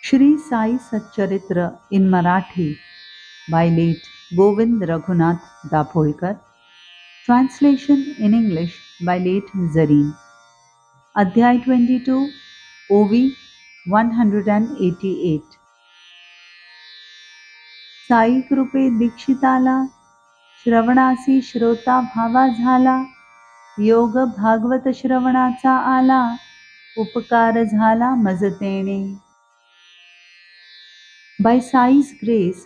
Shri Sai Satcharitra in Marathi by late Govind Raghunath Dapolkar. Translation in English by late Zareen. Adhyay 22, OV 188. Sai कृपे दीक्षिताला श्रवणासी श्रोता भावा झाला. योग भागवत श्रवणाचा आला. उपकार झाला मजतेने. By Sai's grace,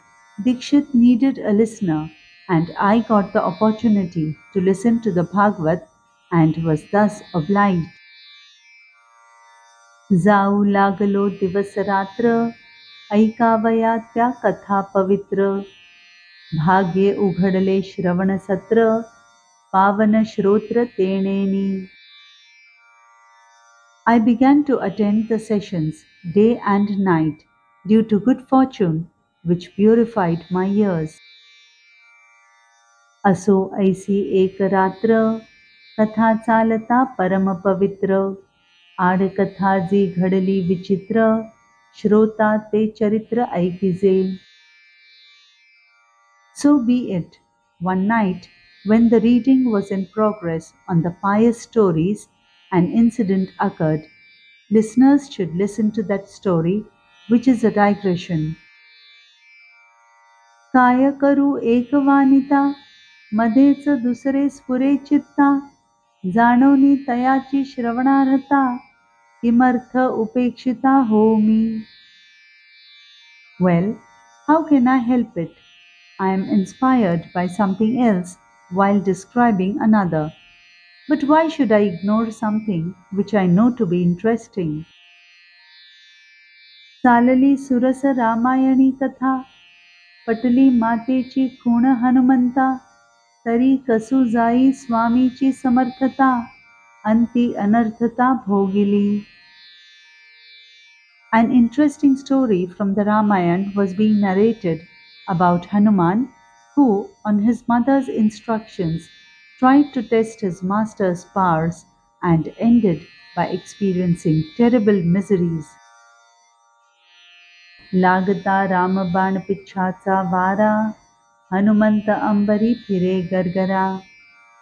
Dikshit needed a listener, and I got the opportunity to listen to the Bhagavad and was thus obliged. जाऊ लागलो दिवस रात्र, ऐकावया त्या कथा पवित्र. भाग्ये उघडले श्रवण सत्र, पावन श्रोत्र तेणेनी. I began to attend the sessions day and night due to good fortune which purified my ears. असो ऐसी एक रात्र, कथा चालता परम पवित्र. आडकथा जी घडली विचित्र, श्रोता ते चरित्र ऐकिजे. So be it. One night, when the reading was in progress on the pious stories, an incident occurred. Listeners should listen to that story, which is a digression. काय करू एक वानिता, मध्येच दुसरे स्फुरे चित्ता. जाणोनी तयाची श्रवणार्हता, किमर्थ उपेक्षिता Homi. Well, how can I help it? I am inspired by something else while describing another. But why should I ignore something which I know to be interesting? चालली सुरस रामायणी कथा, पटली मातेची खूण हनुमंता. तरी कसू जाई स्वामीची समर्थता, अंती अनर्थता भोगिली. An interesting story from the Ramayana was being narrated about Hanuman, who, on his mother's instructions, tried to test his master's powers and ended by experiencing terrible miseries. लागता रामबाण पिच्छाचा वारा, हनुमंत अंबरी फिरे गरगरा.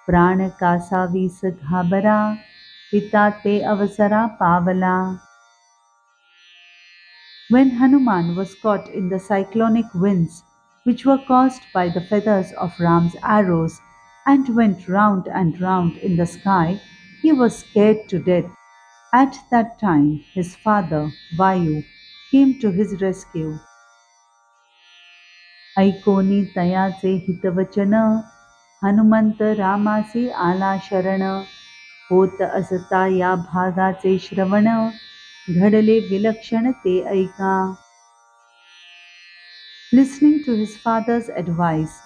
प्राण कासावीस घाबरा, पिता ते अवसरा पावला. When Hanuman was caught in the cyclonic winds, which were caused by the feathers of Ram's arrows, and went round and round in the sky, he was scared to death. At that time, his father, Vayu, came to his rescue. ऐकोनी तयाचे हितवचन, Hanumant रामासी आला शरण. होत असता या भागाचे श्रवण, घडले विलक्षण ते ऐका. Listening to his father's advice,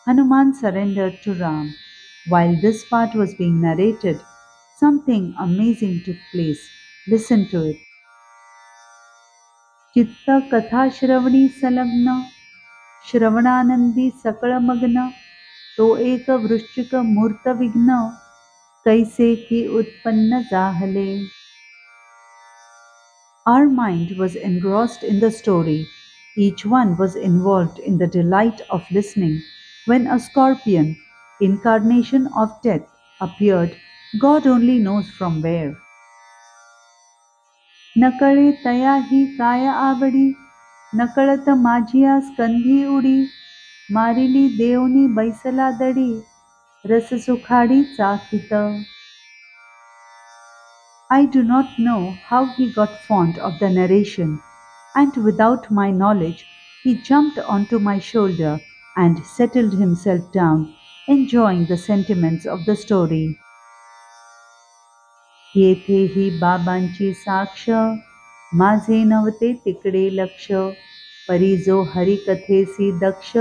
Hanuman surrendered to Ram. While this part was being narrated, something amazing took place. Listen to it. चित्त कथा श्रवणी संलग्न, श्रवणानंदी सकळ मग्न. तो एक वृश्चिक मूर्त विघ्न, कैसे की उत्पन्न जाहले. Our mind was engrossed in the story. Each one was involved in the delight of listening when a scorpion, incarnation of death, appeared, God only knows from where. नकळे तया ही काय आवडी, नकळत माझिया स्कंधी उडी. मारिली देवनी बैसला दडी, रस सुखाडी चाखित. I do not know how he got fond of the narration, and without my knowledge, he jumped onto my shoulder and settled himself down, enjoying the sentiments of the story. येथे ही बाबांची साक्ष, माझे नव्हते तिकडे लक्ष. परी जो हरिकथेसी दक्ष,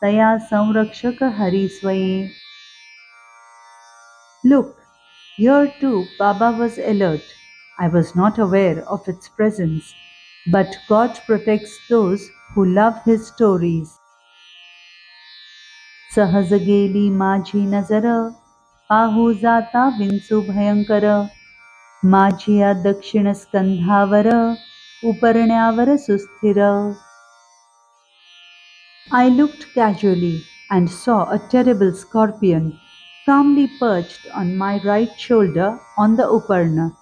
तया संरक्षक Hari स्वये. Look, here too Baba was alert. I was not aware of its presence, but God protects those who love His stories. सहज गेली माझी नजर, पाहू जाता विंचू भयंकर. माझिया दक्षिण स्कंधावर, उपर्ण्यावर सुस्थिर. I looked casually and saw a terrible scorpion calmly perched on my right shoulder on the Uparna.